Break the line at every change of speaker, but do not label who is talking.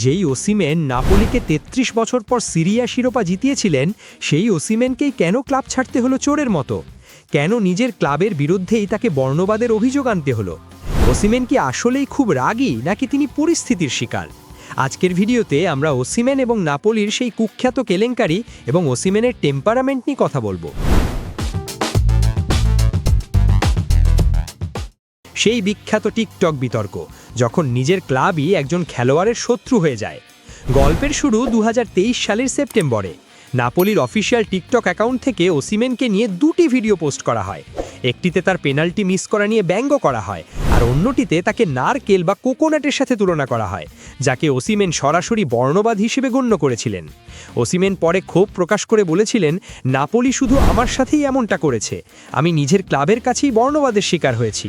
যেই ওসিমেন নাপোলিকে ৩৩ বছর পর সিরিয়া শিরোপা জিতিয়েছিলেন, সেই ওসিমেনকেই কেন ক্লাব ছাড়তে হলো চোরের মতো? কেন নিজের ক্লাবের বিরুদ্ধেই তাকে বর্ণবাদের অভিযোগ আনতে হলো? ওসিমেন কি আসলেই খুব রাগী, নাকি তিনি পরিস্থিতির শিকার? আজকের ভিডিওতে আমরা ওসিমেন এবং নাপোলির সেই কুখ্যাত কেলেঙ্কারি এবং ওসিমেনের টেম্পারামেন্ট নিয়ে কথা বলবো। সেই বিখ্যাত টিকটক বিতর্ক, যখন নিজের ক্লাবই একজন খেলোয়াড়ের শত্রু হয়ে যায়। গল্পের শুরু ২০২৩ সালের সেপ্টেম্বরে। নাপোলির অফিসিয়াল টিকটক অ্যাকাউন্ট থেকে ওসিমেনকে নিয়ে দুটি ভিডিও পোস্ট করা হয়। একটিতে তার পেনাল্টি মিস করা নিয়ে ব্যঙ্গ করা হয়, আর অন্যটিতে তাকে নারকেল বা কোকোনাটের সাথে তুলনা করা হয়, যাকে ওসিমেন সরাসরি বর্ণবাদ হিসেবে গণ্য করেছিলেন। ওসিমেন পরে ক্ষোভ প্রকাশ করে বলেছিলেন, নাপোলি শুধু আমার সাথেই এমনটা করেছে, আমি নিজের ক্লাবের কাছেই বর্ণবাদের শিকার হয়েছি।